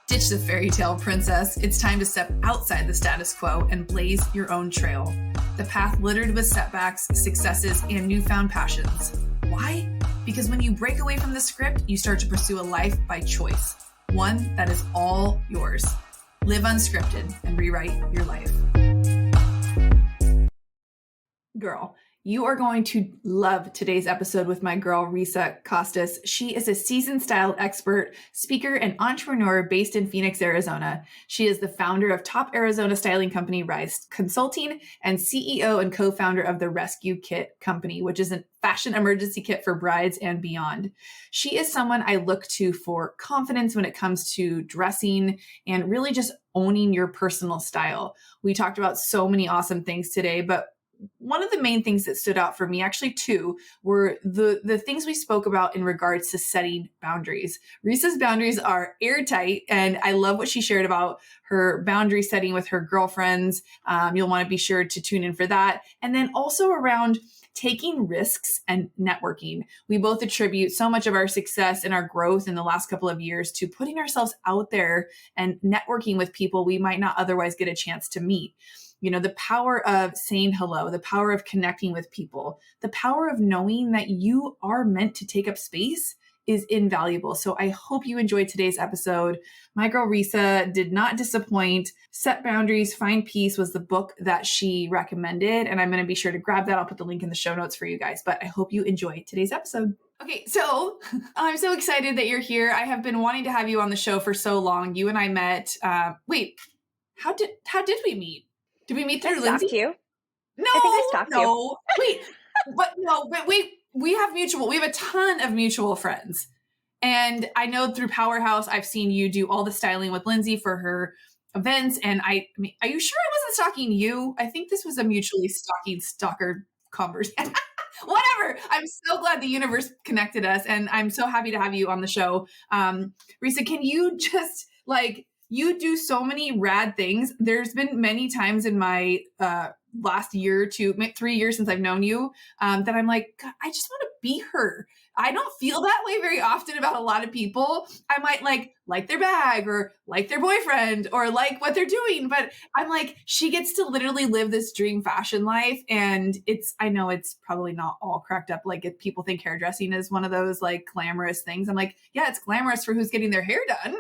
Ditch the fairy tale, princess. It's time to step outside the status quo and blaze your own trail. The path littered with setbacks, successes, and newfound passions. Why? Because when you break away from the script, you start to pursue a life by choice. One that is all yours. Live unscripted and rewrite your life. Girl, you are going to love today's episode with my girl, Risa Kostis. She is a seasoned style expert, speaker, and entrepreneur based in Phoenix, Arizona. She is the founder of top Arizona styling company Rise Consulting and CEO and co-founder of the Rescue Kit Company, which is a fashion emergency kit for brides and beyond. She is someone I look to for confidence when it comes to dressing and really just owning your personal style. We talked about so many awesome things today, but one of the main things that stood out for me, actually two, were the things we spoke about in regards to setting boundaries. Risa's boundaries are airtight, and I love what she shared about her boundary setting with her girlfriends. You'll want to be sure to tune in for that. And then also around taking risks and networking. We both attribute so much of our success and our growth in the last couple of years to putting ourselves out there and networking with people we might not otherwise get a chance to meet. You know, the power of saying hello, the power of connecting with people, the power of knowing that you are meant to take up space is invaluable. So I hope you enjoyed today's episode. My girl Risa did not disappoint. Set Boundaries, Find Peace was the book that she recommended. And I'm going to be sure to grab that. I'll put the link in the show notes for you guys, but I hope you enjoy today's episode. Okay, so I'm so excited that you're here. I have been wanting to have you on the show for so long. You and I met, how did we meet? Did we meet through Lindsay? You. No, I think I stalked you. Wait, we have a ton of mutual friends. And I know through Powerhouse, I've seen you do all the styling with Lindsay for her events. And I mean, are you sure I wasn't stalking you? I think this was a mutually stalker conversation. Whatever. I'm so glad the universe connected us. And I'm so happy to have you on the show. Risa, can you just you do so many rad things. There's been many times in my last year to 3 years since I've known you that I'm like, God, I just want to be her. I don't feel that way very often about a lot of people. I might like their bag or like their boyfriend or like what they're doing. But I'm like, she gets to literally live this dream fashion life. And I know it's probably not all cracked up. Like if people think hairdressing is one of those like glamorous things. I'm like, yeah, it's glamorous for who's getting their hair done.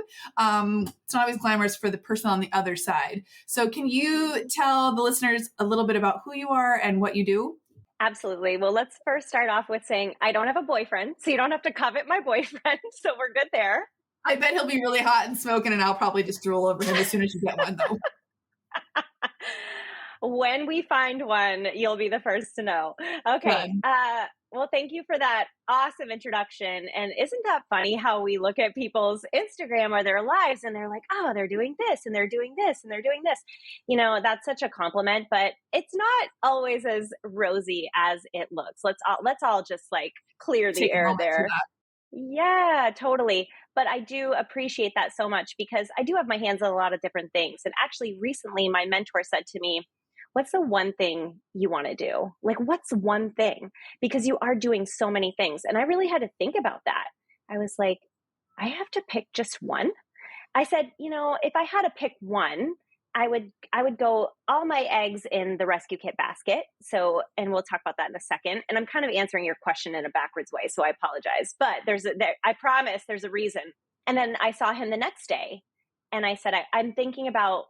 It's not always glamorous for the person on the other side. So can you tell the listeners a little bit about who you are and what you do? Absolutely. Well, let's first start off with saying I don't have a boyfriend, so you don't have to covet my boyfriend. So we're good there. I bet he'll be really hot and smoking, and I'll probably just drool over him as soon as you get one, though. When we find one, you'll be the first to know. Okay. Well, thank you for that awesome introduction. And isn't that funny how we look at people's Instagram or their lives and they're like, oh, they're doing this and they're doing this and they're doing this. You know, that's such a compliment, but it's not always as rosy as it looks. Let's all just clear the air there. Yeah, totally. But I do appreciate that so much because I do have my hands on a lot of different things. And actually recently my mentor said to me, what's the one thing you want to do? What's one thing? Because you are doing so many things. And I really had to think about that. I was like, I have to pick just one. I said, if I had to pick one, I would go all my eggs in the rescue kit basket. So, and we'll talk about that in a second. And I'm kind of answering your question in a backwards way, so I apologize. But I promise there's a reason. And then I saw him the next day, and I said, I'm thinking about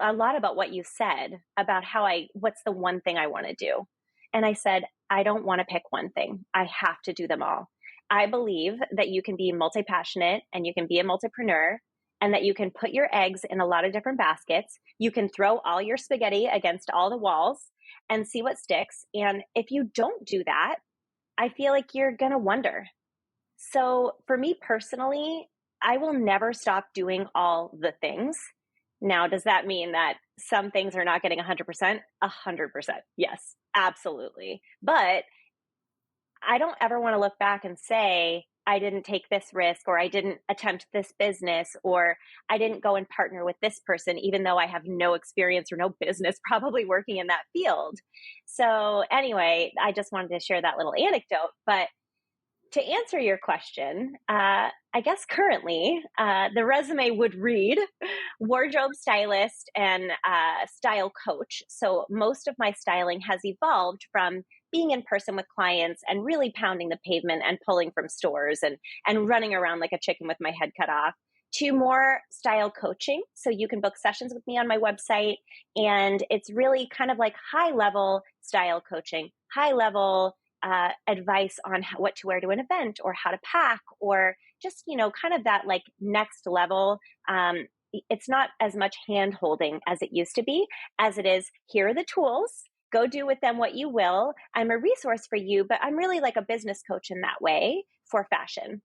a lot about what you said about what's the one thing I want to do. And I said, I don't want to pick one thing. I have to do them all. I believe that you can be multi-passionate and you can be a multipreneur and that you can put your eggs in a lot of different baskets. You can throw all your spaghetti against all the walls and see what sticks. And if you don't do that, I feel like you're going to wonder. So for me personally, I will never stop doing all the things. Now, does that mean that some things are not getting 100%? 100%. Yes, absolutely. But I don't ever want to look back and say, I didn't take this risk, or I didn't attempt this business, or I didn't go and partner with this person, even though I have no experience or no business probably working in that field. So anyway, I just wanted to share that little anecdote. But to answer your question, I guess currently the resume would read wardrobe stylist and style coach. So most of my styling has evolved from being in person with clients and really pounding the pavement and pulling from stores and running around like a chicken with my head cut off, to more style coaching. So you can book sessions with me on my website. And it's really kind of like high level style coaching, high level advice on what to wear to an event or how to pack, or just, kind of that like next level. It's not as much hand holding as it used to be, as it is, here are the tools. Go do with them what you will. I'm a resource for you, but I'm really like a business coach in that way for fashion.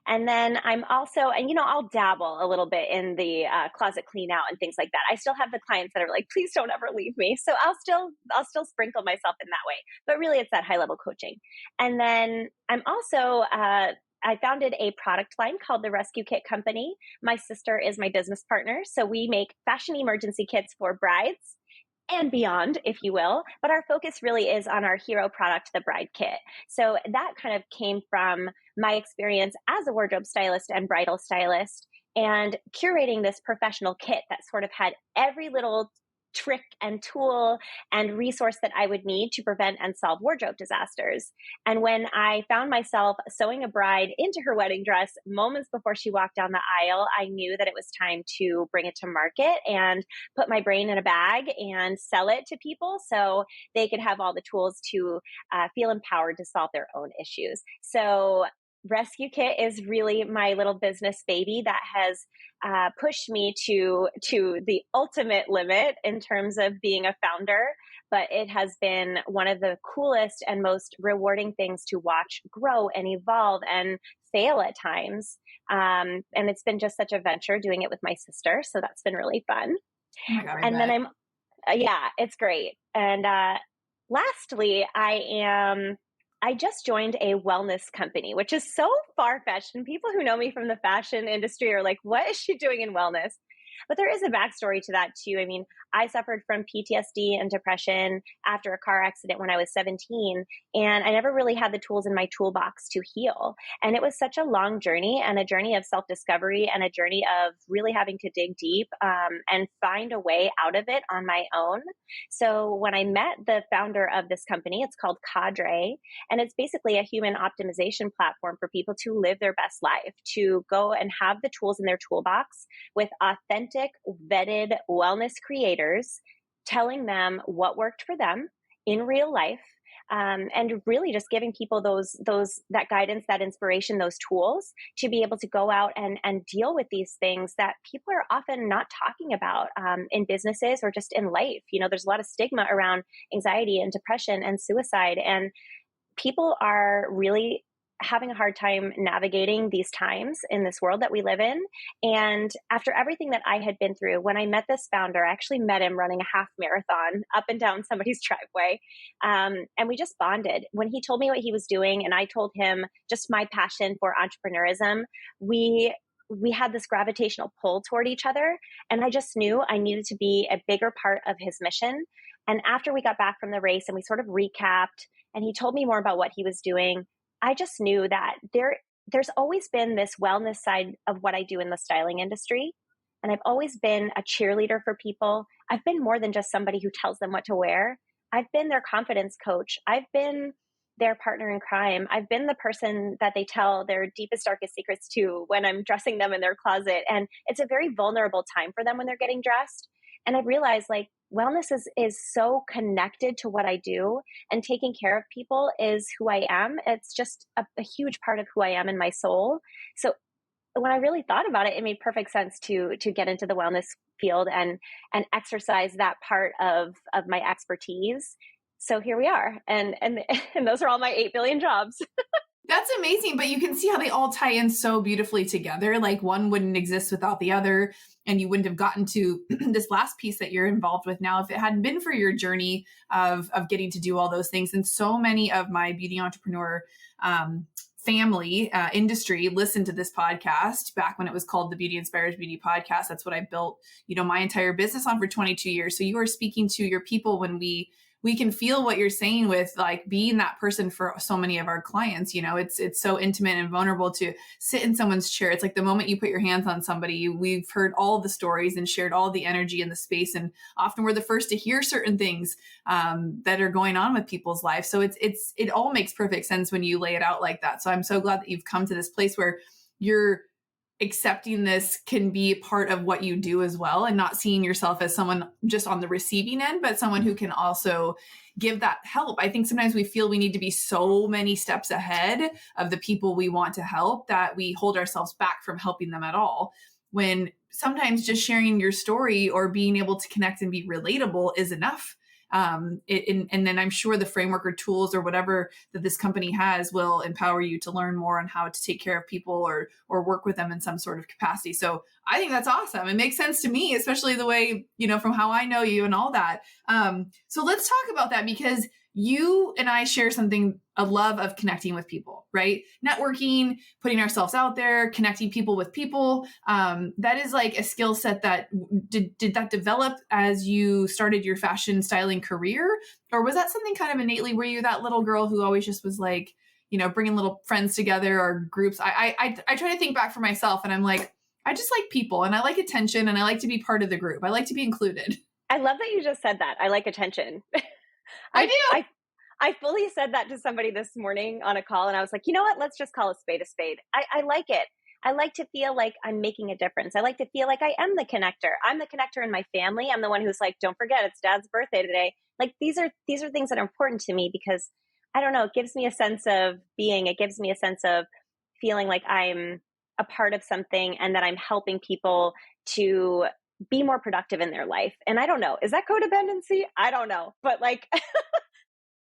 And then I'm also, and I'll dabble a little bit in the closet clean out and things like that. I still have the clients that are like, please don't ever leave me. So I'll still sprinkle myself in that way. But really, it's that high level coaching. And then I'm also, I founded a product line called the Rescue Kit Company. My sister is my business partner. So we make fashion emergency kits for brides and beyond, if you will. But our focus really is on our hero product, the Bride Kit. So that kind of came from my experience as a wardrobe stylist and bridal stylist, and curating this professional kit that sort of had every little trick and tool and resource that I would need to prevent and solve wardrobe disasters. And when I found myself sewing a bride into her wedding dress moments before she walked down the aisle, I knew that it was time to bring it to market and put my brain in a bag and sell it to people so they could have all the tools to feel empowered to solve their own issues. So Rescue Kit is really my little business baby that has pushed me to the ultimate limit in terms of being a founder. But it has been one of the coolest and most rewarding things to watch grow and evolve and fail at times. And it's been just such a venture doing it with my sister. So that's been really fun. Oh my God, And then yeah, it's great. And lastly, I just joined a wellness company, which is so far-fetched. And people who know me from the fashion industry are like, what is she doing in wellness? But there is a backstory to that too. I mean, I suffered from PTSD and depression after a car accident when I was 17, and I never really had the tools in my toolbox to heal. And it was such a long journey, and a journey of self-discovery, and a journey of really having to dig deep and find a way out of it on my own. So when I met the founder of this company, it's called Cadre, and it's basically a human optimization platform for people to live their best life, to go and have the tools in their toolbox with authentic, vetted wellness creators telling them what worked for them in real life, and really just giving people that guidance, that inspiration, those tools to be able to go out and deal with these things that people are often not talking about in businesses or just in life. There's a lot of stigma around anxiety and depression and suicide, and people are really having a hard time navigating these times in this world that we live in. And after everything that I had been through, when I met this founder, I actually met him running a half marathon up and down somebody's driveway. And we just bonded. When he told me what he was doing and I told him just my passion for entrepreneurism, we had this gravitational pull toward each other. And I just knew I needed to be a bigger part of his mission. And after we got back from the race and we sort of recapped, and he told me more about what he was doing, I just knew that there's always been this wellness side of what I do in the styling industry. And I've always been a cheerleader for people. I've been more than just somebody who tells them what to wear. I've been their confidence coach. I've been their partner in crime. I've been the person that they tell their deepest, darkest secrets to when I'm dressing them in their closet. And it's a very vulnerable time for them when they're getting dressed. And I've realized wellness is so connected to what I do, and taking care of people is who I am. It's just a huge part of who I am in my soul. So when I really thought about it, it made perfect sense to get into the wellness field and exercise that part of my expertise. So here we are. And those are all my 8 billion jobs. That's amazing, but you can see how they all tie in so beautifully together. Like one wouldn't exist without the other, and you wouldn't have gotten to this last piece that you're involved with now if it hadn't been for your journey of getting to do all those things. And so many of my beauty entrepreneur family industry listened to this podcast back when it was called the Beauty Inspires Beauty podcast. That's what I built, my entire business on for 22 years. So you are speaking to your people when we we can feel what you're saying with like being that person for so many of our clients. You know, it's so intimate and vulnerable to sit in someone's chair. It's like the moment you put your hands on somebody, we've heard all the stories and shared all the energy in the space, and often we're the first to hear certain things that are going on with people's lives. So it all makes perfect sense when you lay it out like that. So I'm so glad that you've come to this place where you're accepting this can be part of what you do as well, and not seeing yourself as someone just on the receiving end, but someone who can also give that help. I think sometimes we feel we need to be so many steps ahead of the people we want to help that we hold ourselves back from helping them at all. When sometimes just sharing your story or being able to connect and be relatable is enough. And then I'm sure the framework or tools or whatever that this company has will empower you to learn more on how to take care of people or work with them in some sort of capacity. So I think that's awesome. It makes sense to me, especially the way, you know, from how I know you and all that. So let's talk about that, because you and I share something, a love of connecting with people, right? Networking, putting ourselves out there, connecting people with people. That is like a skill set that did that develop as you started your fashion styling career? Or was that something kind of innately, were you that little girl who always just was like, you know, bringing little friends together or groups? I try to think back for myself, and I'm like, I just like people and I like attention and I like to be part of the group. I like to be included. I love that you just said that. I like attention. I I do. I I fully said that to somebody this morning on a call, and I was like, you know what? Let's just call a spade a spade. I like it. I like to feel like I'm making a difference. I like to feel like I am the connector. I'm the connector in my family. I'm the one who's like, don't forget, it's Dad's birthday today. Like these are things that are important to me because I don't know, it gives me a sense of being. It gives me a sense of feeling like I'm a part of something and that I'm helping people to be more productive in their life. And I don't know, is that codependency? I don't know. But like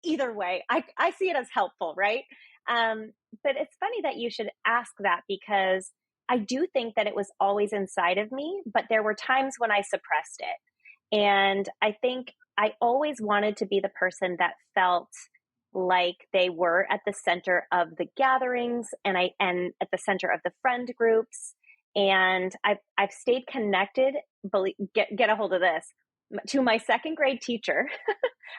either way, I see it as helpful, right? But it's funny that you should ask that because I do think that it was always inside of me, but there were times when I suppressed it. And I think I always wanted to be the person that felt like they were at the center of the gatherings and at the center of the friend groups. And I've stayed connected, get a hold of this, to my second grade teacher.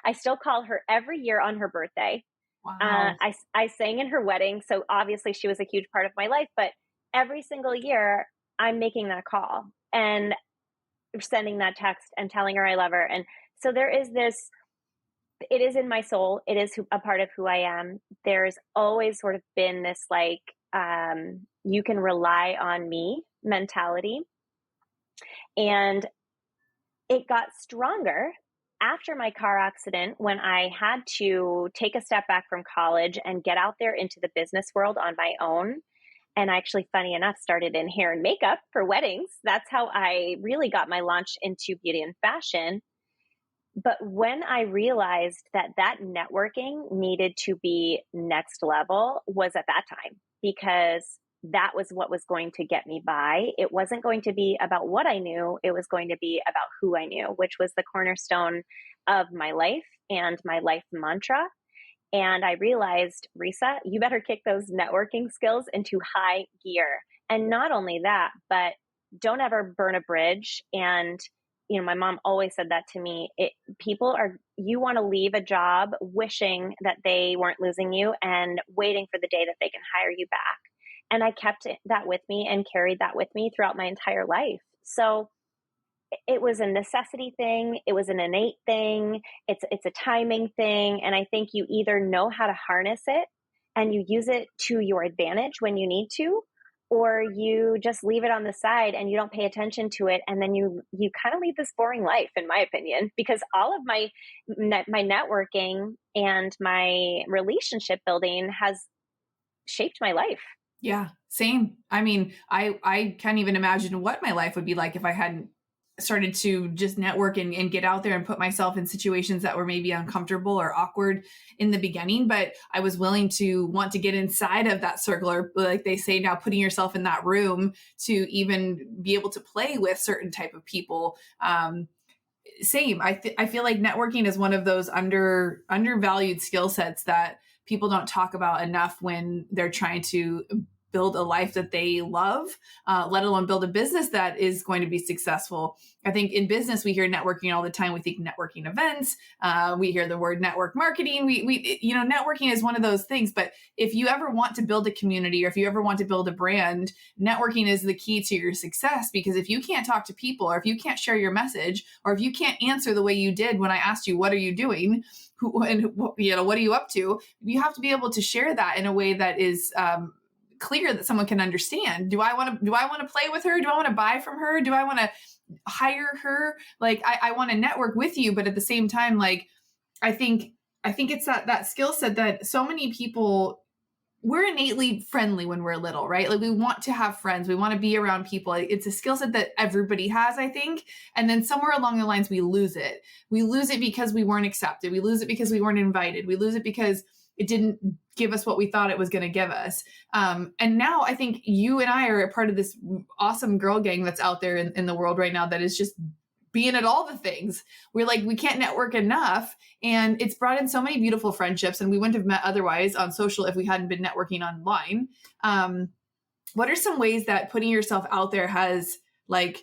I still call her every year on her birthday. Wow. I sang in her wedding, so obviously she was a huge part of my life, but every single year I'm making that call and sending that text and telling her I love her. And so there is this, it is in my soul. It is a part of who I am. There's always sort of been this like, you can rely on me mentality. And it got stronger after my car accident when I had to take a step back from college and get out there into the business world on my own. And actually, funny enough, started in hair and makeup for weddings. That's how I really got my launch into beauty and fashion. But when I realized that that networking needed to be next level was at that time, because that was what was going to get me by. It wasn't going to be about what I knew. It was going to be about who I knew, which was the cornerstone of my life and my life mantra. And I realized, Risa, you better kick those networking skills into high gear. And not only that, but don't ever burn a bridge. And, you know, my mom always said that to me. You want to leave a job wishing that they weren't losing you and waiting for the day that they can hire you back. And I kept that with me and carried that with me throughout my entire life. So it was a necessity thing. It was an innate thing. It's a timing thing. And I think you either know how to harness it and you use it to your advantage when you need to, or you just leave it on the side and you don't pay attention to it. And then you kind of lead this boring life, in my opinion, because all of my networking and my relationship building has shaped my life. Yeah, same. I mean, I can't even imagine what my life would be like if I hadn't started to just network and get out there and put myself in situations that were maybe uncomfortable or awkward in the beginning, but I was willing to want to get inside of that circle, or like they say now, putting yourself in that room to even be able to play with certain type of people. Same. I feel like networking is one of those undervalued skill sets that people don't talk about enough when they're trying to build a life that they love, let alone build a business that is going to be successful. I think in business, we hear networking all the time. We think networking events. We hear the word network marketing. Networking is one of those things. But if you ever want to build a community, or if you ever want to build a brand, networking is the key to your success. Because if you can't talk to people, or if you can't share your message, or if you can't answer the way you did when I asked you, what are you doing? What are you up to? You have to be able to share that in a way that is clear, that someone can understand. Do I want to play with her? Do I want to buy from her? Do I want to hire her? Like, I want to network with you, but at the same time, like, I think it's that skill set that so many people, we're innately friendly when we're little, right? Like, we want to have friends. We want to be around people. It's a skill set that everybody has, I think. And then somewhere along the lines, we lose it. We lose it because we weren't accepted. We lose it because we weren't invited. We lose it because it didn't give us what we thought it was going to give us. And now I think you and I are a part of this awesome girl gang that's out there in the world right now that is just being at all the things. We're like, we can't network enough. And it's brought in so many beautiful friendships, and we wouldn't have met otherwise on social if we hadn't been networking online. What are some ways that putting yourself out there has like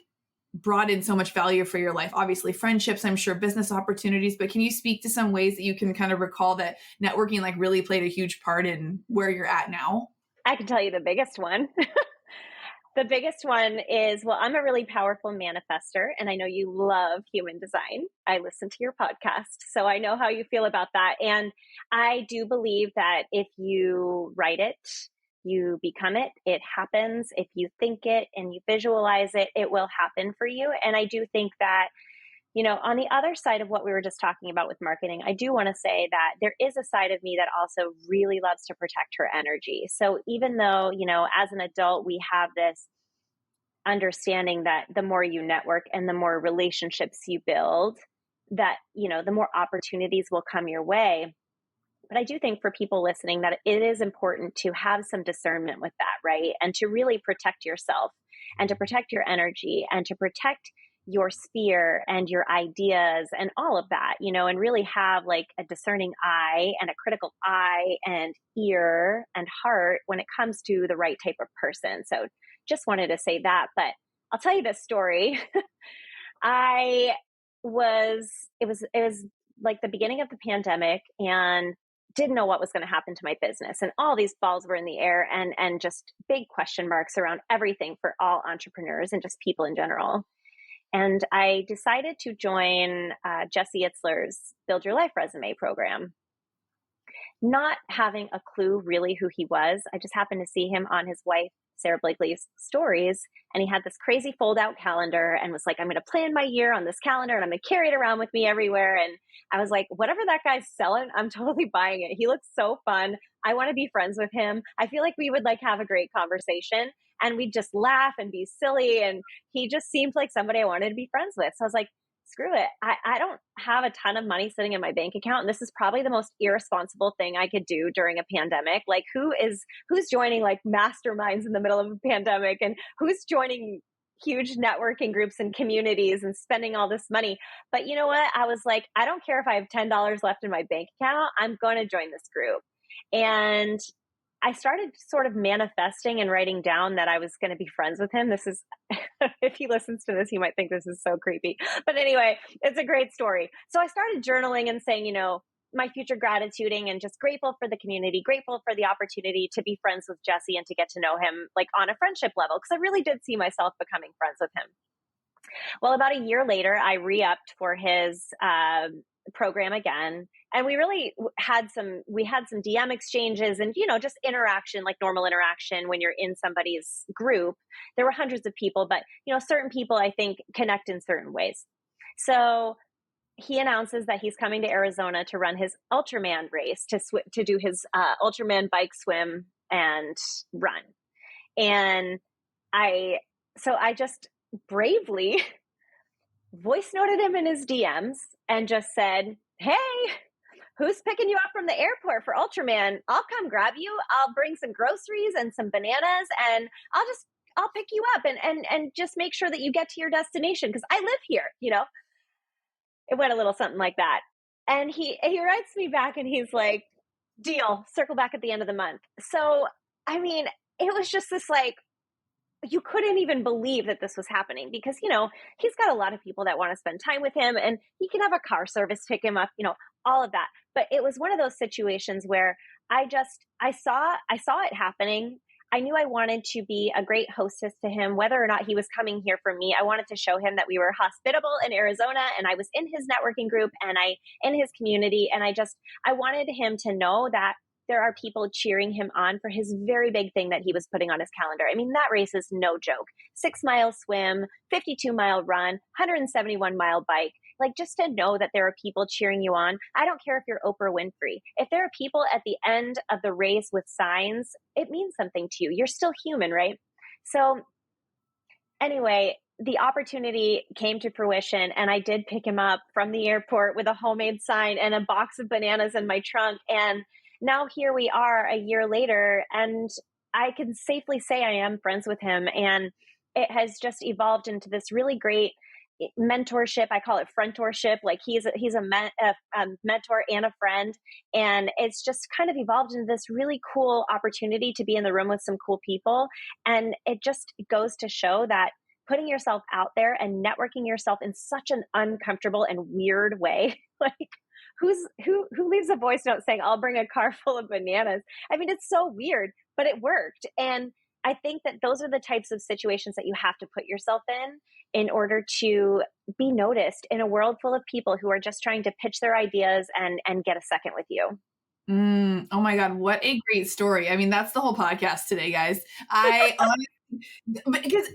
brought in so much value for your life? Obviously friendships, I'm sure business opportunities, but can you speak to some ways that you can kind of recall that networking like really played a huge part in where you're at now? I can tell you the biggest one. The biggest one is, well, I'm a really powerful manifester, and I know you love human design. I listen to your podcast, so I know how you feel about that. And I do believe that if you write it, you become it, it happens. If you think it and you visualize it, it will happen for you. And I do think that, on the other side of what we were just talking about with marketing, I do want to say that there is a side of me that also really loves to protect her energy. So even though, as an adult, we have this understanding that the more you network and the more relationships you build, that, the more opportunities will come your way. But I do think for people listening that it is important to have some discernment with that, right? And to really protect yourself and to protect your energy and to protect your sphere and your ideas and all of that, and really have like a discerning eye and a critical eye and ear and heart when it comes to the right type of person. So just wanted to say that, but I'll tell you this story. It was like the beginning of the pandemic, and didn't know what was going to happen to my business, and all these balls were in the air, and just big question marks around everything for all entrepreneurs and just people in general. And I decided to join Jesse Itzler's Build Your Life Resume program, not having a clue really who he was. I just happened to see him on his wife Sarah Blakely's stories, and he had this crazy fold out calendar and was like, I'm going to plan my year on this calendar and I'm going to carry it around with me everywhere. And I was like, whatever that guy's selling, I'm totally buying it. He looks so fun. I want to be friends with him. I feel like we would like have a great conversation, and we'd just laugh and be silly. And he just seemed like somebody I wanted to be friends with. So I was like, screw it. I don't have a ton of money sitting in my bank account. And this is probably the most irresponsible thing I could do during a pandemic. Like, who's joining like masterminds in the middle of a pandemic, and who's joining huge networking groups and communities and spending all this money? But you know what? I was like, I don't care if I have $10 left in my bank account. I'm going to join this group. And I started sort of manifesting and writing down that I was going to be friends with him. This is, if he listens to this, he might think this is so creepy. But anyway, it's a great story. So I started journaling and saying, my future gratituding and just grateful for the community, grateful for the opportunity to be friends with Jesse and to get to know him like on a friendship level, because I really did see myself becoming friends with him. Well, about a year later, I re-upped for his program again. And we really had some DM exchanges and, just interaction, like normal interaction when you're in somebody's group. There were hundreds of people, but, certain people I think connect in certain ways. So he announces that he's coming to Arizona to run his Ultraman race, to do his Ultraman bike swim and run. And I just bravely voice noted him in his DMs and just said, hey, who's picking you up from the airport for Ultraman? I'll come grab you. I'll bring some groceries and some bananas, and I'll pick you up and just make sure that you get to your destination, because I live here, It went a little something like that. And he writes me back and he's like, deal, circle back at the end of the month. So, I mean, it was just this like, you couldn't even believe that this was happening because, he's got a lot of people that want to spend time with him and he can have a car service pick him up, all of that. But it was one of those situations where I saw it happening. I knew I wanted to be a great hostess to him, whether or not he was coming here for me. I wanted to show him that we were hospitable in Arizona and I was in his networking group and in his community. And I wanted him to know that there are people cheering him on for his very big thing that he was putting on his calendar. I mean, that race is no joke. 6-mile swim, 52-mile run, 171-mile bike. Like, just to know that there are people cheering you on. I don't care if you're Oprah Winfrey. If there are people at the end of the race with signs, it means something to you. You're still human, right? So anyway, the opportunity came to fruition and I did pick him up from the airport with a homemade sign and a box of bananas in my trunk. And now here we are a year later, and I can safely say I am friends with him. And it has just evolved into this really great mentorship. I call it friendtorship. Like he's a mentor and a friend. And it's just kind of evolved into this really cool opportunity to be in the room with some cool people. And it just goes to show that putting yourself out there and networking yourself in such an uncomfortable and weird way, like who leaves a voice note saying, I'll bring a car full of bananas? I mean, it's so weird, but it worked. And I think that those are the types of situations that you have to put yourself in order to be noticed in a world full of people who are just trying to pitch their ideas and get a second with you. Oh my God, what a great story. I mean, that's the whole podcast today, guys. I honestly, because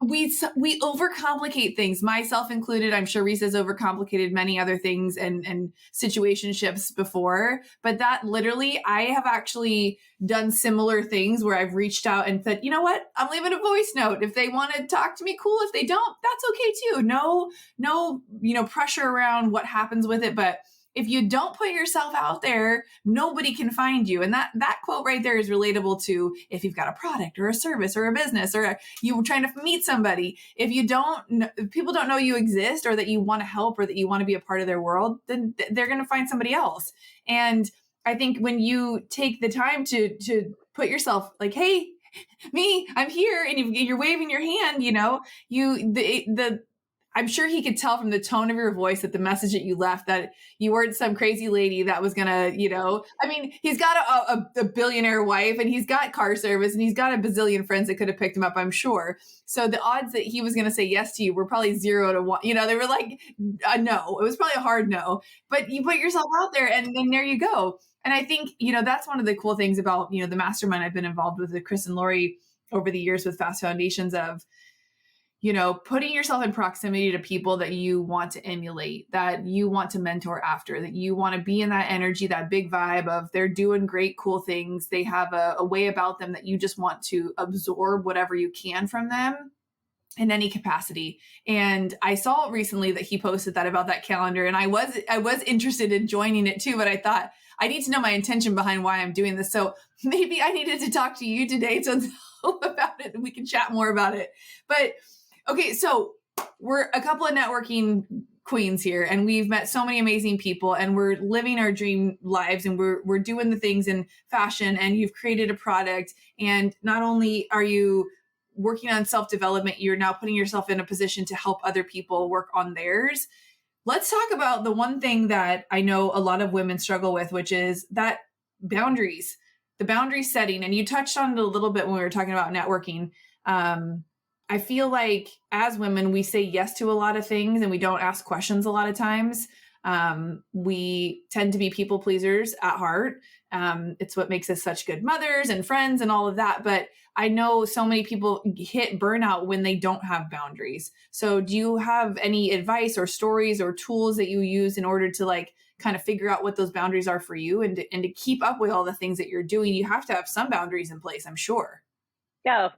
we overcomplicate things, myself included. I'm sure Risa's overcomplicated many other things and situationships before, but that literally, I have actually done similar things where I've reached out and said, you know what, I'm leaving a voice note. If they want to talk to me, cool. If they don't, that's okay too. No, pressure around what happens with it. But if you don't put yourself out there, nobody can find you. And that quote right there is relatable to if you've got a product or a service or a business or you trying to meet somebody. If people don't know you exist or that you want to help or that you want to be a part of their world, then they're going to find somebody else. And I think when you take the time to put yourself like, hey, me, I'm here, and you're waving your hand, I'm sure he could tell from the tone of your voice that the message that you left that you weren't some crazy lady that was going to, I mean, he's got a billionaire wife and he's got car service and he's got a bazillion friends that could have picked him up, I'm sure. So the odds that he was going to say yes to you were probably 0 to 1. They were like a no. It was probably a hard no, but you put yourself out there and then there you go. And I think, that's one of the cool things about, the mastermind I've been involved with Chris and Lori over the years with Fast Foundations of, putting yourself in proximity to people that you want to emulate, that you want to mentor after, that you want to be in that energy, that big vibe of they're doing great, cool things. They have a way about them that you just want to absorb whatever you can from them in any capacity. And I saw recently that he posted that about that calendar, and I was interested in joining it too, but I thought I need to know my intention behind why I'm doing this. So maybe I needed to talk to you today to know about it and we can chat more about it. But okay, so we're a couple of networking queens here and we've met so many amazing people and we're living our dream lives and we're doing the things in fashion and you've created a product. And not only are you working on self-development, you're now putting yourself in a position to help other people work on theirs. Let's talk about the one thing that I know a lot of women struggle with, which is that boundaries, the boundary setting. And you touched on it a little bit when we were talking about networking. I feel like as women, we say yes to a lot of things and we don't ask questions a lot of times. We tend to be people pleasers at heart. It's what makes us such good mothers and friends and all of that. But I know so many people hit burnout when they don't have boundaries. So do you have any advice or stories or tools that you use in order to kind of figure out what those boundaries are for you and to keep up with all the things that you're doing? You have to have some boundaries in place, I'm sure. Yeah.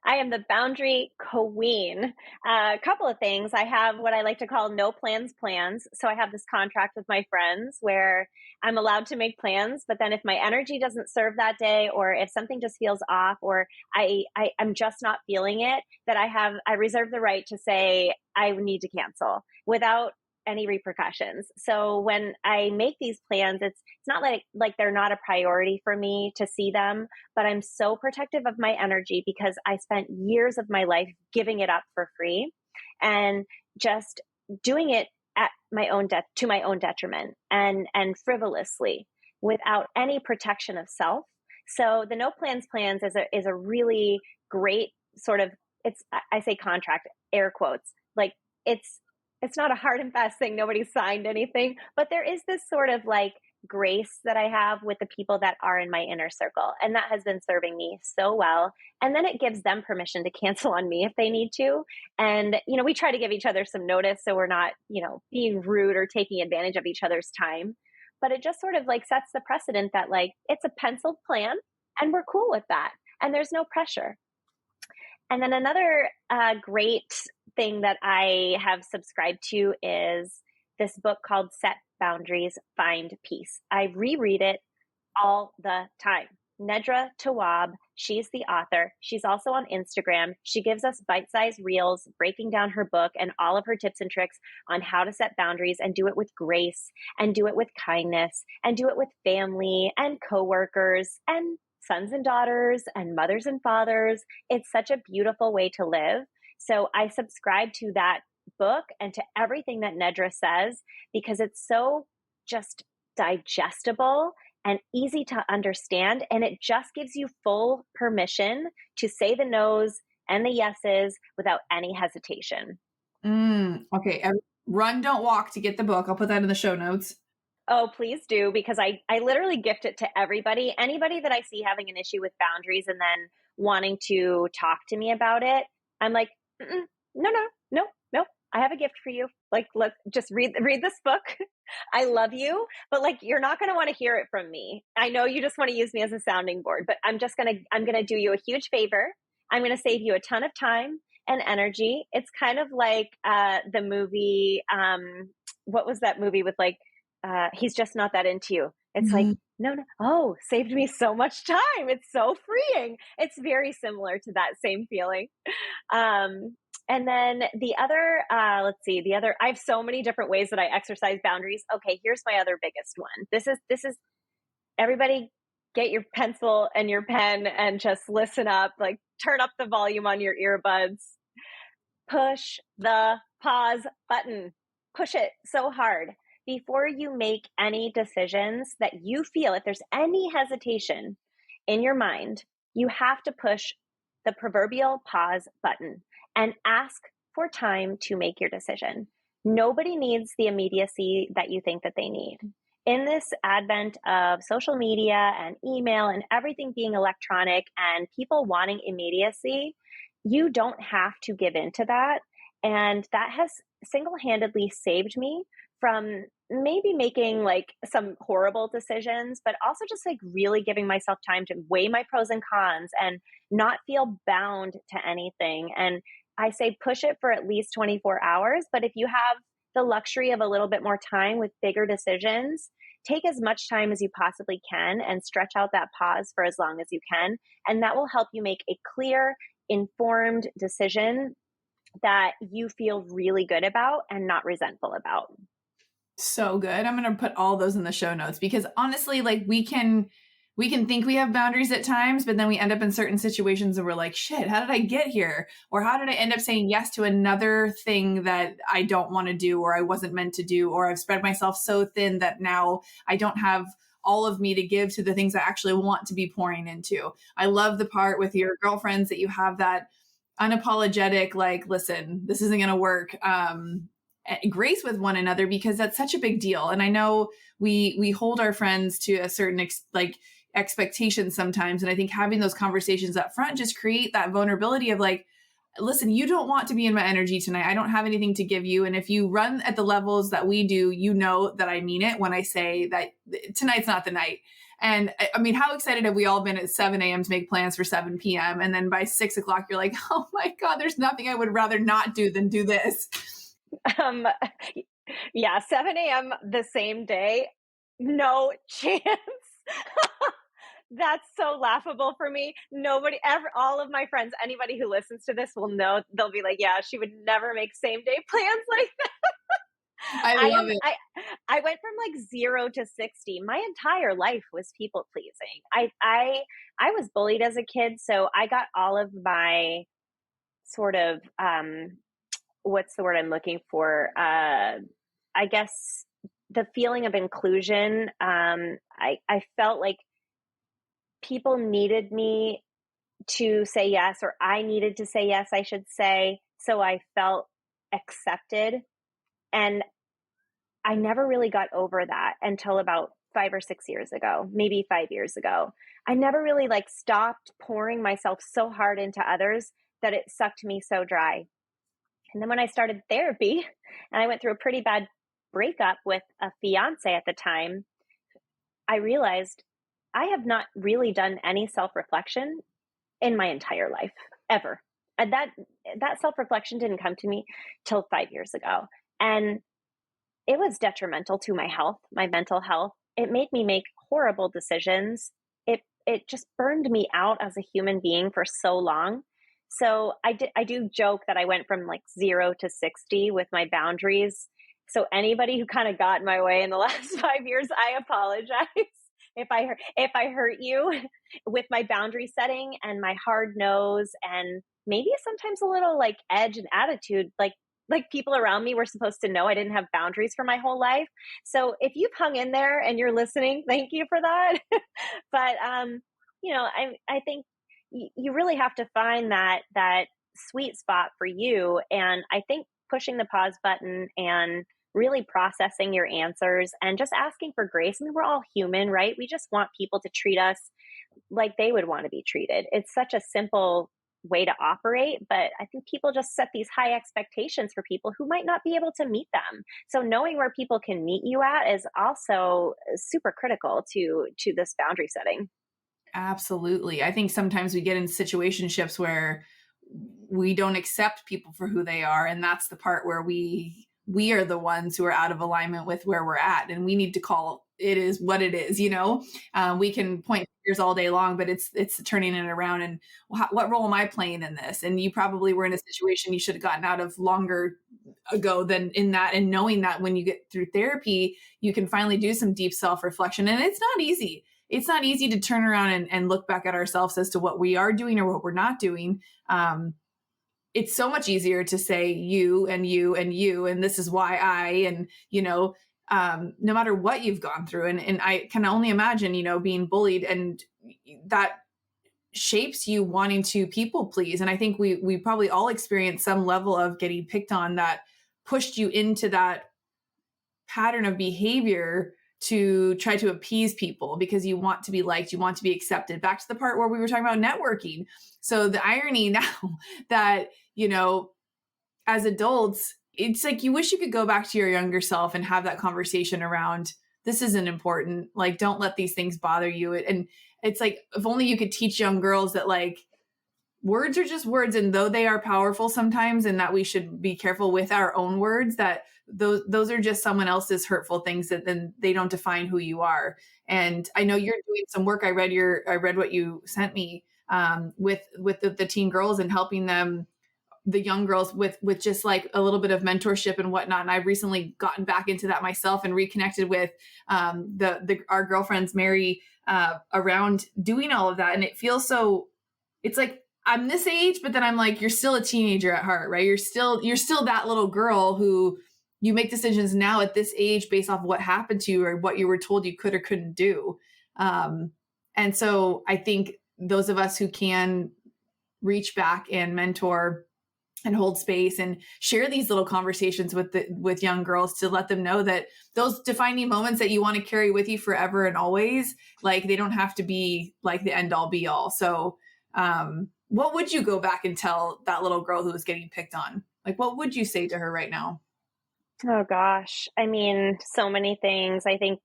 I am the boundary queen. A couple of things. I have what I like to call no plans plans. So I have this contract with my friends where I'm allowed to make plans, but then if my energy doesn't serve that day, or if something just feels off, or I'm just not feeling it, that I reserve the right to say I need to cancel without any repercussions. So when I make these plans, it's not like they're not a priority for me to see them, but I'm so protective of my energy because I spent years of my life giving it up for free and just doing it at my own to my own detriment and frivolously without any protection of self. So the no plans is a really great sort of, it's, I say contract, air quotes, like it's not a hard and fast thing. Nobody signed anything, but there is this sort of like grace that I have with the people that are in my inner circle. And that has been serving me so well. And then it gives them permission to cancel on me if they need to. And, we try to give each other some notice so we're not, being rude or taking advantage of each other's time. But it just sort of like sets the precedent that like it's a penciled plan and we're cool with that. And there's no pressure. And then another great thing that I have subscribed to is this book called Set Boundaries, Find Peace. I reread it all the time. Nedra Tawwab, she's the author. She's also on Instagram. She gives us bite-sized reels breaking down her book and all of her tips and tricks on how to set boundaries and do it with grace and do it with kindness and do it with family and coworkers and sons and daughters and mothers and fathers. It's such a beautiful way to live. So I subscribe to that book and to everything that Nedra says because it's so just digestible and easy to understand. And it just gives you full permission to say the no's and the yeses without any hesitation. Okay. Run, don't walk to get the book. I'll put that in the show notes. Oh, please do, because I literally gift it to everybody. Anybody that I see having an issue with boundaries and then wanting to talk to me about it, I'm like, no. I have a gift for you. Like, let's just read this book. I love you, but like, you're not going to want to hear it from me. I know you just want to use me as a sounding board, but I'm going to do you a huge favor. I'm going to save you a ton of time and energy. It's kind of like the movie. What was that movie with like, he's just not that into you. It's like, no. Oh, saved me so much time. It's so freeing. It's very similar to that same feeling. And then the other, I have so many different ways that I exercise boundaries. Okay, here's my other biggest one. This is everybody get your pencil and your pen and just listen up, like turn up the volume on your earbuds. Push the pause button. Push it so hard. Before you make any decisions that you feel, if there's any hesitation in your mind, you have to push the proverbial pause button and ask for time to make your decision. Nobody needs the immediacy that you think that they need. In this advent of social media and email and everything being electronic and people wanting immediacy, you don't have to give in to that. And that has single-handedly saved me from maybe making like some horrible decisions, but also just like really giving myself time to weigh my pros and cons and not feel bound to anything. And I say push it for at least 24 hours. But if you have the luxury of a little bit more time with bigger decisions, take as much time as you possibly can and stretch out that pause for as long as you can. And that will help you make a clear, informed decision that you feel really good about and not resentful about. So good. I'm going to put all those in the show notes because honestly, like we can think we have boundaries at times, but then we end up in certain situations and we're like, shit, how did I get here? Or how did I end up saying yes to another thing that I don't want to do or I wasn't meant to do, or I've spread myself so thin that now I don't have all of me to give to the things I actually want to be pouring into. I love the part with your girlfriends that you have that unapologetic, like, listen, this isn't going to work. Grace with one another, because that's such a big deal. And I know we hold our friends to a certain expectations sometimes. And I think having those conversations up front just create that vulnerability of like, listen, you don't want to be in my energy tonight. I don't have anything to give you. And if you run at the levels that we do, you know that I mean it when I say that tonight's not the night. And I mean, how excited have we all been at 7 a.m. to make plans for 7 p.m. And then by 6 o'clock, you're like, oh my God, there's nothing I would rather not do than do this. Yeah, 7 a.m. the same day, no chance. That's so laughable for me. Nobody ever, all of my friends, anybody who listens to this will know, they'll be like, yeah, she would never make same day plans like that. I I love am it. I went from like 0 to 60. My entire life was people pleasing. I was bullied as a kid, so I got all of my sort of what's the word I'm looking for? I guess the feeling of inclusion. I felt like people needed me to say yes, or I needed to say yes, I should say. So I felt accepted. And I never really got over that until about 5 or 6 years ago, maybe 5 years ago. I never really like stopped pouring myself so hard into others that it sucked me so dry. And then when I started therapy and I went through a pretty bad breakup with a fiance at the time, I realized I have not really done any self reflection in my entire life ever. And that self reflection didn't come to me till 5 years ago. And it was detrimental to my health, my mental health. It made me make horrible decisions. It just burned me out as a human being for so long. So I do joke that I went from like 0 to 60 with my boundaries. So anybody who kind of got in my way in the last 5 years, I apologize if I hurt you with my boundary setting and my hard nose and maybe sometimes a little like edge and attitude. Like people around me were supposed to know I didn't have boundaries for my whole life. So if you've hung in there and you're listening, thank you for that. But I think you really have to find that sweet spot for you. And I think pushing the pause button and really processing your answers and just asking for grace. I mean, we're all human, right? We just want people to treat us like they would want to be treated. It's such a simple way to operate, but I think people just set these high expectations for people who might not be able to meet them. So knowing where people can meet you at is also super critical to this boundary setting. Absolutely. I think sometimes we get in situationships where we don't accept people for who they are, and that's the part where we are the ones who are out of alignment with where we're at, and we need to call it is what it is. We can point fingers all day long, but it's turning it around. And what role am I playing in this? And you probably were in a situation you should have gotten out of longer ago than in that. And knowing that when you get through therapy, you can finally do some deep self-reflection, and it's not easy. It's not easy to turn around and look back at ourselves as to what we are doing or what we're not doing. It's so much easier to say you and you and you, and this is why and, no matter what you've gone through. And I can only imagine, being bullied, and that shapes you wanting to people please. And I think we probably all experienced some level of getting picked on that pushed you into that pattern of behavior to try to appease people because you want to be liked, you want to be accepted. Back to the part where we were talking about networking. So the irony now that, as adults, it's like you wish you could go back to your younger self and have that conversation around this isn't important. Like, don't let these things bother you. And it's like, if only you could teach young girls that like words are just words, and though they are powerful sometimes, and that we should be careful with our own words, that those are just someone else's hurtful things that then they don't define who you are. And I know you're doing some work. I read what you sent me with the teen girls and helping them, the young girls, with just like a little bit of mentorship and whatnot. And I've recently gotten back into that myself and reconnected with our girlfriends Mary around doing all of that. And it feels so, it's like I'm this age, but then I'm like, you're still a teenager at heart, right? You're still that little girl who you make decisions now at this age based off of what happened to you or what you were told you could or couldn't do. And so I think those of us who can reach back and mentor and hold space and share these little conversations with young girls to let them know that those defining moments that you want to carry with you forever and always, like they don't have to be like the end all be all. So, what would you go back and tell that little girl who was getting picked on? Like, what would you say to her right now? Oh gosh. I mean, so many things. I think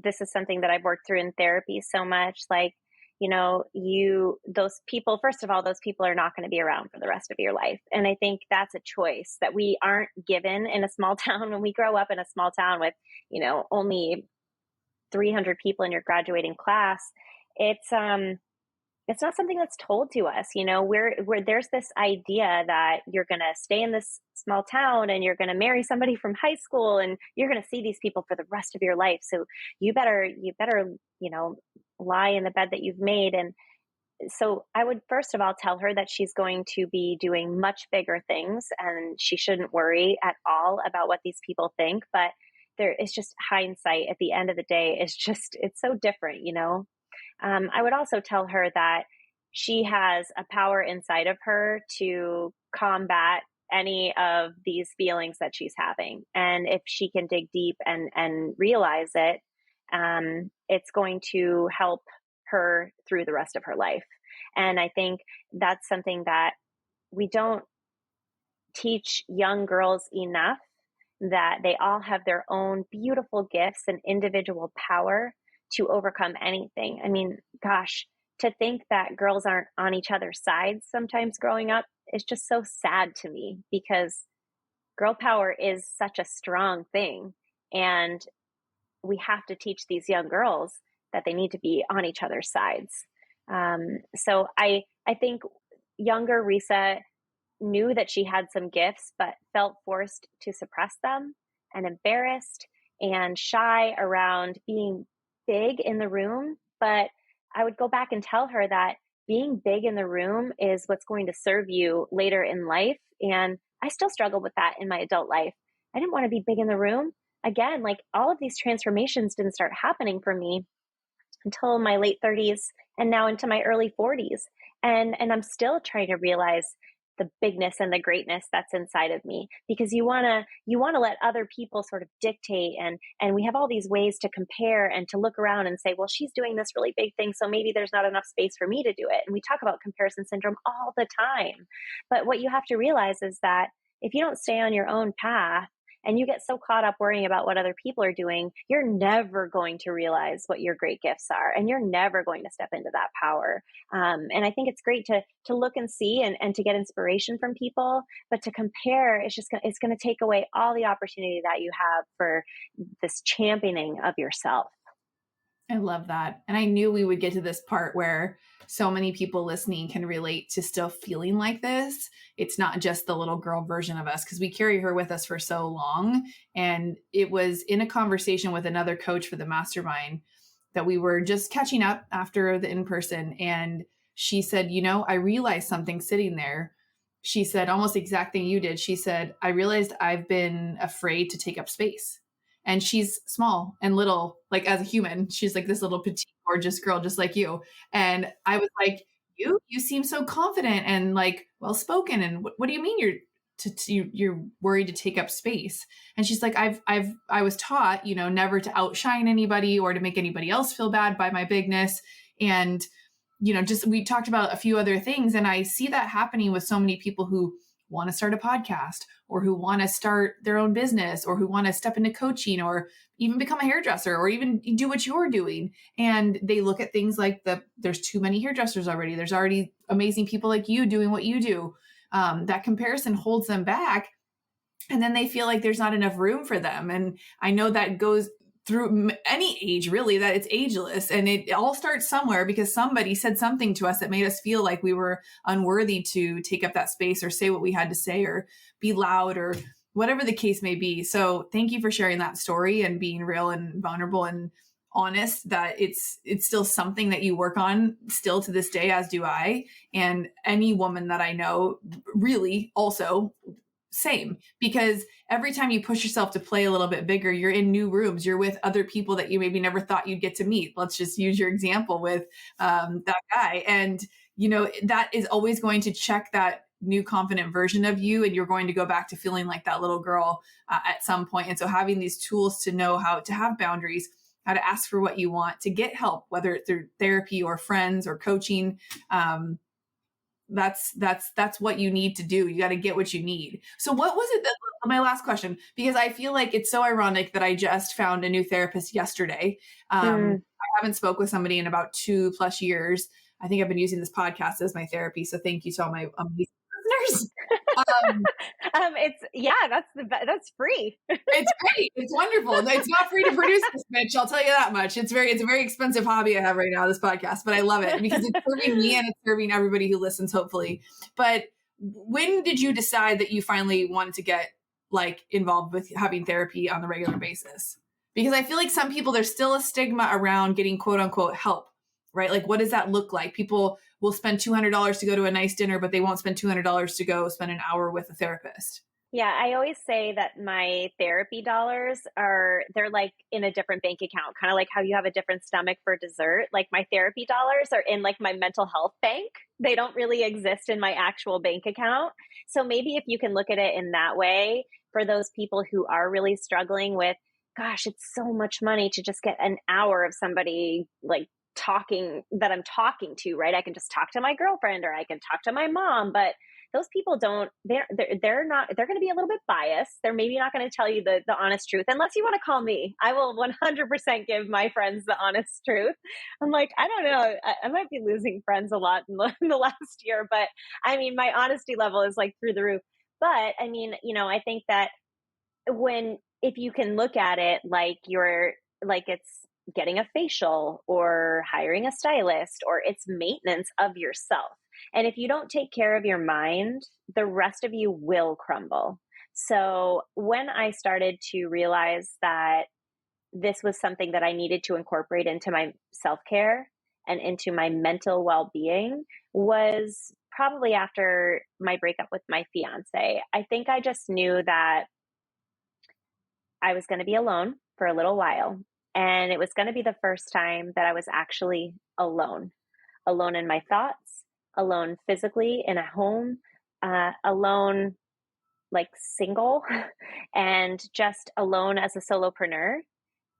this is something that I've worked through in therapy so much. Like, those people, first of all, those people are not going to be around for the rest of your life. And I think that's a choice that we aren't given in a small town. When we grow up in a small town with, only 300 people in your graduating class, it's, it's not something that's told to us. Where there's this idea that you're going to stay in this small town and you're going to marry somebody from high school and you're going to see these people for the rest of your life. So you better, you know, lie in the bed that you've made. And so I would first of all tell her that she's going to be doing much bigger things and she shouldn't worry at all about what these people think. But there is just hindsight at the end of the day. It's so different, you know? I would also tell her that she has a power inside of her to combat any of these feelings that she's having. And if she can dig deep and realize it, it's going to help her through the rest of her life. And I think that's something that we don't teach young girls enough, that they all have their own beautiful gifts and individual power to overcome anything. I mean, gosh, to think that girls aren't on each other's sides sometimes growing up is just so sad to me, because girl power is such a strong thing. And we have to teach these young girls that they need to be on each other's sides. So I think younger Risa knew that she had some gifts, but felt forced to suppress them and embarrassed and shy around being big in the room. But I would go back and tell her that being big in the room is what's going to serve you later in life. And I still struggle with that in my adult life. I didn't want to be big in the room. Again, like, all of these transformations didn't start happening for me until my late 30s and now into my early 40s. And I'm still trying to realize the bigness and the greatness that's inside of me, because you want to let other people sort of dictate, and we have all these ways to compare and to look around and say, well, she's doing this really big thing, so maybe there's not enough space for me to do it. And we talk about comparison syndrome all the time. But what you have to realize is that if you don't stay on your own path and you get so caught up worrying about what other people are doing, you're never going to realize what your great gifts are, and you're never going to step into that power. And I think it's great to look and see and to get inspiration from people, but to compare, it's going to take away all the opportunity that you have for this championing of yourself. I love that. And I knew we would get to this part where so many people listening can relate to still feeling like this. It's not just the little girl version of us, because we carry her with us for so long. And it was in a conversation with another coach for the mastermind that we were just catching up after the in-person. And she said, I realized something sitting there. She said almost the exact thing you did. She said, I realized I've been afraid to take up space. And she's small and little, like, as a human, she's like this little petite, gorgeous girl, just like you. And I was like, you seem so confident and like well-spoken. And what do you mean you're worried to take up space? And she's like, I was taught, never to outshine anybody or to make anybody else feel bad by my bigness. And, just, we talked about a few other things. And I see that happening with so many people who want to start a podcast, or who want to start their own business, or who want to step into coaching, or even become a hairdresser, or even do what you're doing. And they look at things like there's too many hairdressers already. There's already amazing people like you doing what you do. That comparison holds them back. And then they feel like there's not enough room for them. And I know that goes through any age, really, that it's ageless. And it all starts somewhere, because somebody said something to us that made us feel like we were unworthy to take up that space or say what we had to say or be loud or whatever the case may be. So thank you for sharing that story and being real and vulnerable and honest, that it's still something that you work on still to this day, as do I. And any woman that I know, really also same, because every time you push yourself to play a little bit bigger, you're in new rooms, you're with other people that you maybe never thought you'd get to meet. Let's just use your example with that guy. And, that is always going to check that new confident version of you. And you're going to go back to feeling like that little girl at some point. And so having these tools to know how to have boundaries, how to ask for what you want, to get help, whether it's through therapy or friends or coaching, that's what you need to do. You got to get what you need. So what was it that, my last question, because I feel like it's so ironic that I just found a new therapist yesterday. I haven't spoke with somebody in about 2+ years. I think I've been using this podcast as my therapy. So thank you to all my amazing Um, that's free. it's great. It's wonderful. It's not free to produce this, Mitch. I'll tell you that much. It's a very expensive hobby I have right now, this podcast, but I love it because it's serving me and it's serving everybody who listens, hopefully. But when did you decide that you finally wanted to get like involved with having therapy on the regular basis? Because I feel like some people, there's still a stigma around getting quote unquote help, right? Like, what does that look like? People will spend $200 to go to a nice dinner, but they won't spend $200 to go spend an hour with a therapist. Yeah, I always say that my therapy dollars they're like in a different bank account, kind of like how you have a different stomach for dessert. Like my therapy dollars are in like my mental health bank. They don't really exist in my actual bank account. So maybe if you can look at it in that way for those people who are really struggling with, gosh, it's so much money to just get an hour of somebody like talking that I'm talking to, right? I can just talk to my girlfriend or I can talk to my mom, but those people they're not, they're going to be a little bit biased. They're maybe not going to tell you the honest truth unless you want to call me. I will 100% give my friends the honest truth. I'm like, I don't know. I might be losing friends a lot in the last year, but I mean, my honesty level is like through the roof. But I mean, I think that if you can look at it like it's getting a facial or hiring a stylist or it's maintenance of yourself. And if you don't take care of your mind, the rest of you will crumble. So when I started to realize that this was something that I needed to incorporate into my self-care and into my mental well-being was probably after my breakup with my fiance. I think I just knew that I was going to be alone for a little while. And it was going to be the first time that I was actually alone in my thoughts, alone physically in a home, alone like single, and just alone as a solopreneur.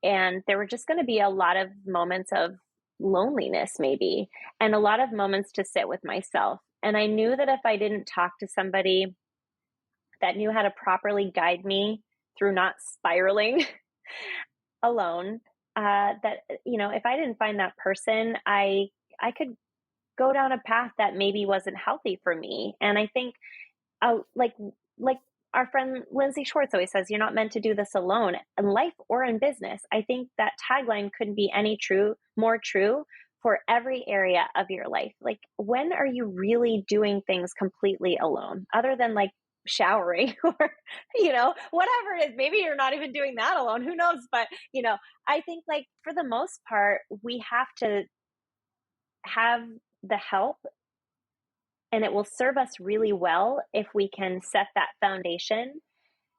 And there were just going to be a lot of moments of loneliness, maybe, and a lot of moments to sit with myself. And I knew that if I didn't talk to somebody that knew how to properly guide me through not spiraling alone, that, if I didn't find that person, I could go down a path that maybe wasn't healthy for me. And I think, like our friend Lindsay Schwartz always says, you're not meant to do this alone in life or in business. I think that tagline couldn't be any more true for every area of your life. Like, when are you really doing things completely alone other than like showering or, whatever it is? Maybe you're not even doing that alone. Who knows? But, I think like for the most part, we have to have the help, and it will serve us really well if we can set that foundation,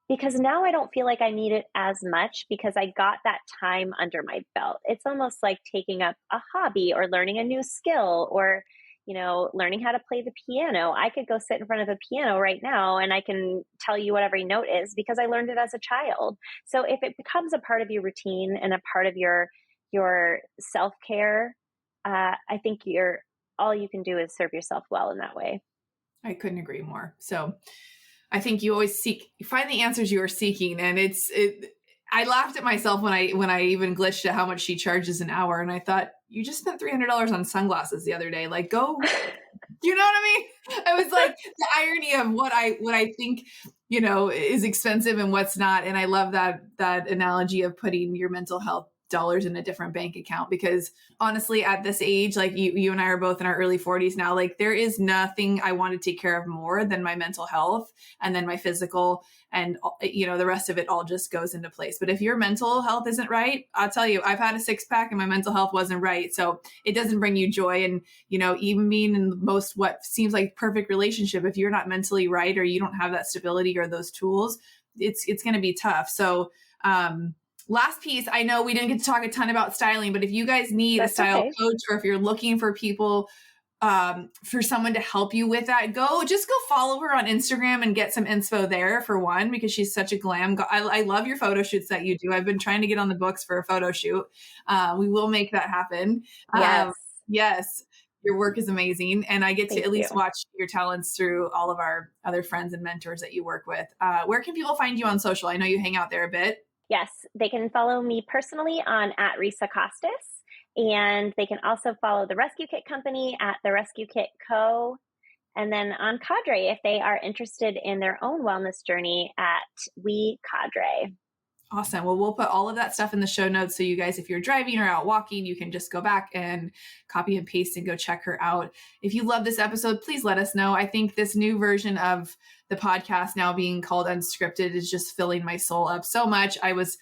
because now I don't feel like I need it as much because I got that time under my belt. It's almost like taking up a hobby or learning a new skill or, learning how to play the piano. I could go sit in front of a piano right now and I can tell you what every note is because I learned it as a child. So if it becomes a part of your routine and a part of your self-care, I think all you can do is serve yourself well in that way. I couldn't agree more. So I think you always find the answers you are seeking. And I laughed at myself when I even glitched at how much she charges an hour. And I thought, you just spent $300 on sunglasses the other day. Like, go, you know what I mean? I was like, the irony of what I think, is expensive and what's not. And I love that analogy of putting your mental health dollars in a different bank account, because honestly, at this age, like you and I are both in our early 40s now, like there is nothing I want to take care of more than my mental health and then my physical, and the rest of it all just goes into place. But if your mental health isn't right, I'll tell you, I've had a 6-pack and my mental health wasn't right. So it doesn't bring you joy. And, even being in the most, what seems like perfect relationship, if you're not mentally right, or you don't have that stability or those tools, it's going to be tough. So, last piece, I know we didn't get to talk a ton about styling, but if you guys need a style coach, or if you're looking for people, for someone to help you with that, go follow her on Instagram and get some inspo there, for one, because she's such a glam. I love your photo shoots that you do. I've been trying to get on the books for a photo shoot. We will make that happen. Yes. Your work is amazing. And I get to at least watch your talents through all of our other friends and mentors that you work with. Where can people find you on social? I know you hang out there a bit. Yes, they can follow me personally on @Risa Kostis, and they can also follow the Rescue Kit Company @The Rescue Kit Co. And then on Cadre, if they are interested in their own wellness journey, at We Cadre. Awesome. Well, we'll put all of that stuff in the show notes. So you guys, if you're driving or out walking, you can just go back and copy and paste and go check her out. If you love this episode, please let us know. I think this new version of the podcast, now being called Unscripted, is just filling my soul up so much. I was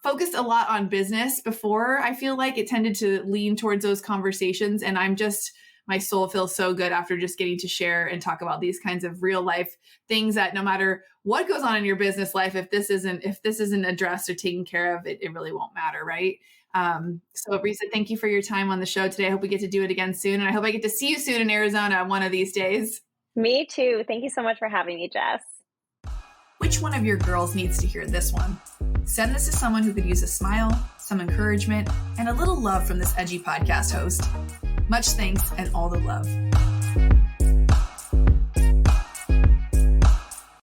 focused a lot on business before. I feel like it tended to lean towards those conversations. And my soul feels so good after just getting to share and talk about these kinds of real life things that no matter what goes on in your business life, if this isn't addressed or taken care of, it really won't matter. Right. So Risa, thank you for your time on the show today. I hope we get to do it again soon. And I hope I get to see you soon in Arizona one of these days. Me too. Thank you so much for having me, Jess. Which one of your girls needs to hear this one? Send this to someone who could use a smile, some encouragement, and a little love from this edgy podcast host. Much thanks and all the love.